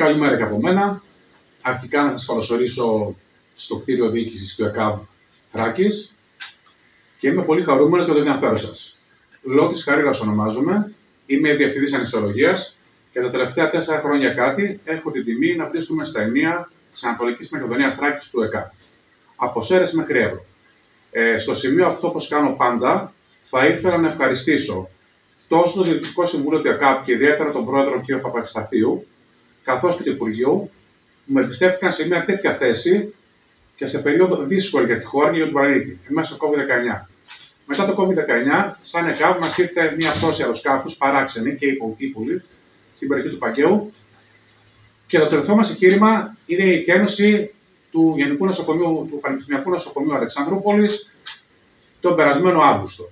Καλημέρα και από μένα. Αρχικά να σας καλωσορίσω στο κτίριο διοίκησης του ΕΚΑΒ Θράκης και είμαι πολύ χαρούμενος για το ενδιαφέρον σας. Λότης Χαρίλαος ονομάζομαι, είμαι διευθυντής ανισολογίας και τα τελευταία 4 χρόνια κάτι έχω την τιμή να βρίσκομαι στα ενία της Ανατολικής Μακεδονίας Θράκης του ΕΚΑΒ, από Σέρρες μέχρι Εύρο. Στο σημείο αυτό, όπως κάνω πάντα, θα ήθελα να ευχαριστήσω τόσο το Διοικητικό Συμβούλιο του ΕΚΑΒ και ιδιαίτερα τον πρόεδρο κ. Παπαευσταθίου, καθώς και του Υπουργείου, που με εμπιστεύτηκαν σε μια τέτοια θέση και σε περίοδο δύσκολη για τη χώρα και για τον πλανήτη, μέσω COVID-19. Μετά το COVID-19, σαν ΕΚΑΒ, μας ήρθε μια πτώση αεροσκάφους παράξενη και ύπουλη στην περιοχή του Παγκαίου. Και το τελευταίο μας εγχείρημα είναι η εκένωση του του Πανεπιστημιακού Νοσοκομείου Αλεξανδρούπολης τον περασμένο Αύγουστο.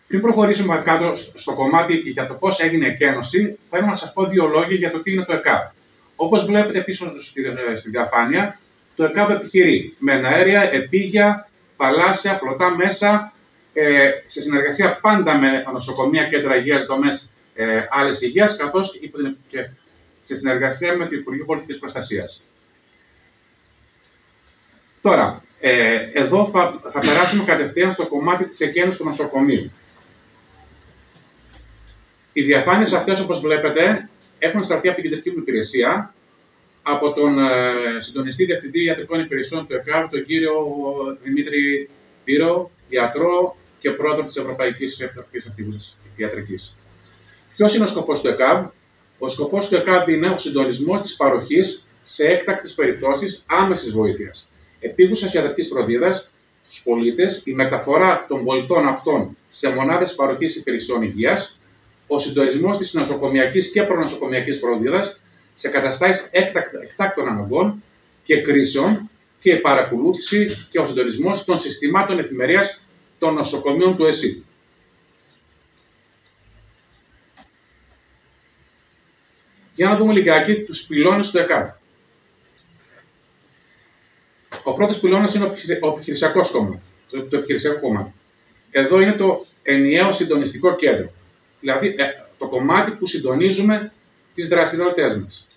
Πριν προχωρήσουμε κάτω στο κομμάτι για το πώς έγινε η εκένωση, θέλω να σας πω 2 λόγια για το τι είναι το ΕΚΑΒ. Όπως βλέπετε πίσω στη διαφάνεια, το ΕΚΑΒ επιχειρεί με εναέρια, επίγεια, θαλάσσια, πλωτά μέσα, σε συνεργασία πάντα με νοσοκομεία, κέντρα υγείας, δομές άλλες υγείας, καθώς και σε συνεργασία με το Υπουργείο Πολιτικής Προστασίας. Τώρα, εδώ θα περάσουμε κατευθείαν στο κομμάτι της εκένωσης του νοσοκομείου. Οι διαφάνειες αυτές, όπως βλέπετε, έχουν στραφεί από την κεντρική μου υπηρεσία, από τον συντονιστή διευθυντή ιατρικών υπηρεσιών του ΕΚΑΒ, τον κύριο Δημήτρη Πύρο, ιατρό και πρόεδρο της Ευρωπαϊκής Επιτροπής Ιατρικής. Ποιος είναι ο σκοπός του ΕΚΑΒ? Ο σκοπός του ΕΚΑΒ είναι ο συντονισμός της παροχής σε έκτακτες περιπτώσεις άμεσης βοήθειας, επίγουσας ιατρικής φροντίδας στους πολίτες, η μεταφορά των πολιτών αυτών σε μονάδες παροχής υπηρεσιών υγείας, ο συντονισμός της νοσοκομειακής και προνοσοκομειακής φροντίδας σε καταστάσεις εκτάκτων αναγκών και κρίσεων και η παρακολούθηση και ο συντονισμός των συστημάτων εφημερίας των νοσοκομείων του ΕΣΥ. Για να δούμε λιγάκι τους πυλώνες του ΕΚΑΒ. Ο πρώτος πυλώνας είναι ο επιχειρησιακός κομμάτι, το επιχειρησιακό κομμάτι. Εδώ είναι το ενιαίο συντονιστικό κέντρο. Δηλαδή το κομμάτι που συντονίζουμε τις δραστηριότητες μας.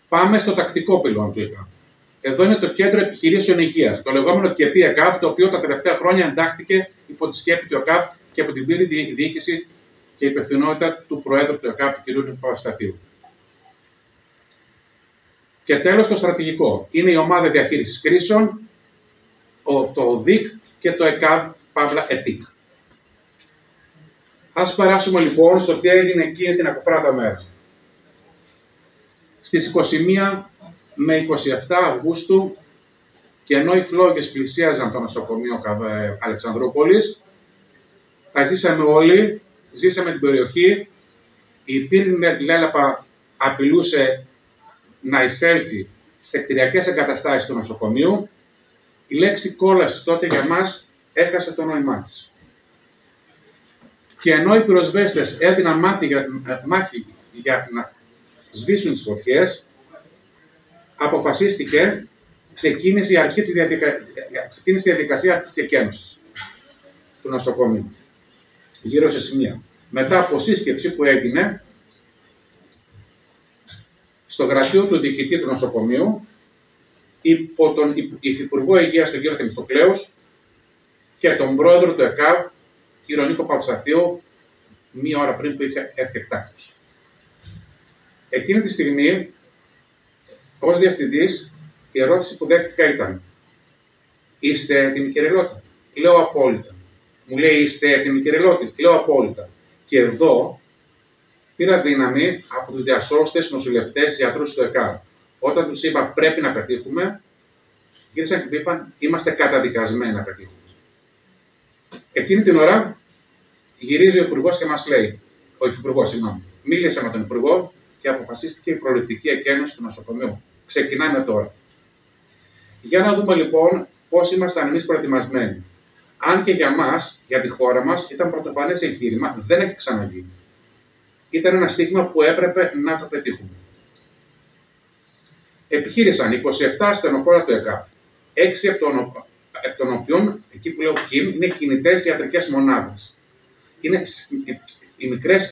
Πάμε στο τακτικό πυλώνα του ΕΚΑΒ. Εδώ είναι το Κέντρο Επιχειρήσεων Υγείας, το λεγόμενο ΚΕΠΗ ΕΚΑΒ, το οποίο τα τελευταία χρόνια εντάχθηκε υπό τη σκέπη του ΕΚΑΒ και από την πλήρη διοίκηση και υπευθυνότητα του Προέδρου του ΕΚΑΒ, του κ. Παπαευσταθίου. Και τέλος το στρατηγικό. Είναι η Ομάδα Διαχείρισης Κρίσεων, το ΟΔΙΚ και το ΕΚΑΒ ΕΤΙΚ. Ας περάσουμε λοιπόν στο τι έγινε εκείνη την ακοφράτα μέρα. Στις 21 με 27 Αυγούστου, και ενώ οι φλόγες πλησίαζαν το νοσοκομείο Αλεξανδρούπολης, τα ζήσαμε όλοι, ζήσαμε την περιοχή, η πύρινη λέλαπα απειλούσε να εισέλθει σε κτηριακές εγκαταστάσεις του νοσοκομείου, η λέξη κόλαση τότε για μας έχασε το νόημά της. Και ενώ οι πυροσβέστες έδιναν μάχη για να σβήσουν τις φωτιές, ξεκίνησε η διαδικασία της εκένωσης του νοσοκομείου, γύρω σε σημεία. Μετά από σύσκεψη που έγινε στο γραφείο του διοικητή του νοσοκομείου, υπό τον Υφυπουργό Υγείας, τον κ. Θεμιστοκλέους, και τον πρόεδρο του ΕΚΑΒ, κ. Νίκο Παπαευσταθίου, μία ώρα πριν που είχε έρθει εκτάκτως. Εκείνη τη στιγμή, ως διευθυντής, η ερώτηση που δέχτηκα ήταν: είστε έτοιμοι, κύριε Λότη? Λέω απόλυτα. Μου λέει: είστε έτοιμοι, κύριε Λότη? Λέω απόλυτα. Και εδώ πήρα δύναμη από τους διασώστες, νοσηλευτές, ιατρούς του ΕΚΑΒ. Όταν τους είπα πρέπει να πετύχουμε, γύρισαν και μου είπαν: είμαστε καταδικασμένοι να πετύχουμε. Εκείνη την ώρα γυρίζει ο Υπουργός και μας λέει, ο Υφυπουργός, συγγνώμη, μίλησε με τον Υπουργό και αποφασίστηκε η προληπτική εκένωση του νοσοκομείου. Ξεκινάμε τώρα. Για να δούμε λοιπόν πώς ήμασταν εμείς προετοιμασμένοι. Αν και για μας, για τη χώρα μας, ήταν πρωτοφανές εγχείρημα, δεν έχει ξαναγίνει. Ήταν ένα στοίχημα που έπρεπε να το πετύχουμε. Επιχείρησαν 27 ασθενοφόρα του ΕΚΑΒ, 6 εκ των οποίων, εκεί που λέω ΚΙΜ, είναι κινητές ιατρικές μονάδες. Είναι οι μικρές